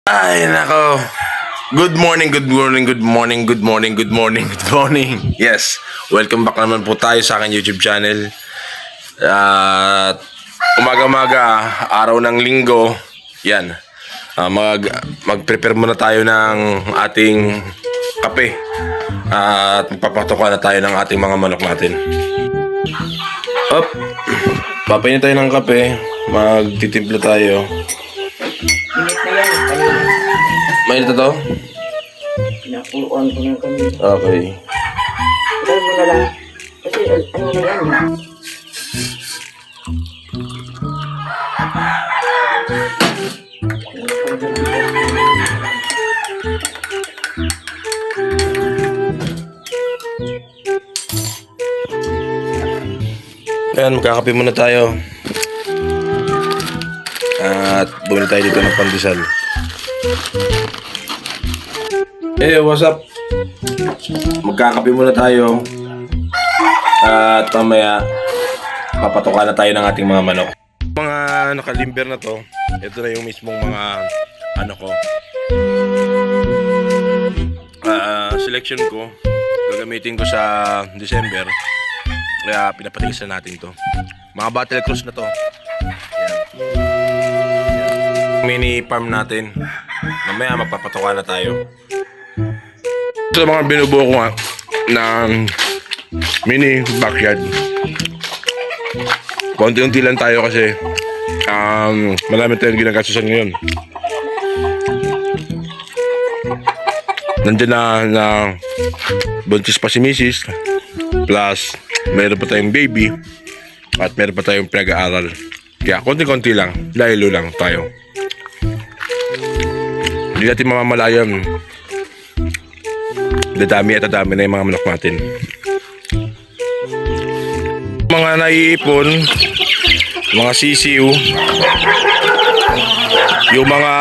Ay, nako. Good morning, good morning, good morning, good morning, good morning, good morning. Yes, welcome back naman po tayo sa aking YouTube channel. At umaga-umaga, araw ng linggo, yan. Mag-prepare muna tayo ng ating kape. At magpapatukan na tayo ng ating mga manok natin. Up, papainin tayo ng kape. Magtitimpla tayo. Init na yan. Kanina. Mainit na to? Pinakuluan ko ng kanina. Okay. Try mo na lang. Kasi ano na yan. Ayan, magkakape muna tayo. At bumili tayo dito ng pandesal. Hey, what's up? Magkakape muna tayo. At mamaya papatukan na tayo ng ating mga manok. Mga nakalimber na to. Ito na yung mismong mga ano ko. Selection ko. Gagamitin ko sa December. Kaya pinapatigasan natin to. Mga battle cross na to. Mini farm natin. Mamaya magpapatukan na tayo. Ito mga binubuo ko nga ng mini backyard. Konti-unti lang tayo kasi marami tayong ginagastusan ngayon. Nandiyan na buntis pa si Mrs. Plus meron pa tayong baby at meron pa tayong pinag-aaral. Kaya konti-konti lang, dahil lang tayo. Hindi natin mamamalayan. Dadami at dadami na yung mga manok natin. Mga naiipon, mga sisiw, yung mga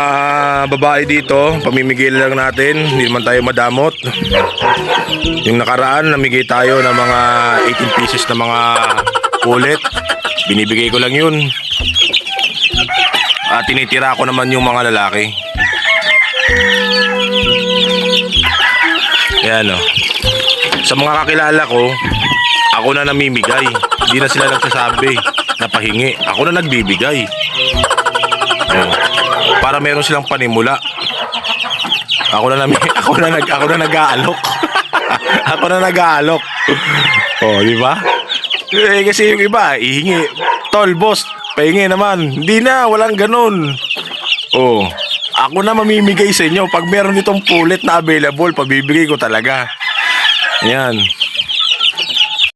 babae dito, pamimigay lang natin, hindi naman tayo madamot. Yung nakaraan, namigay tayo ng mga 18 pieces na mga pulet. Binibigay ko lang yun. At tinitira ko naman yung mga lalaki. Yan o. Sa mga kakilala ko, ako na namimigay. Hindi na sila nagsasabi na pahingi. Ako na nagbibigay. Yan. Para meron silang panimula. Ako na nag-aalok. Ako na nag-aalok. Oh, di ba? Eh, kasi yung iba, ihingi. Tol, boss, pahingi naman. Hindi na, walang ganun. Oh, ako na mamimigay sa inyo. Pag meron itong pulit na available, pabibigay ko talaga. Yan.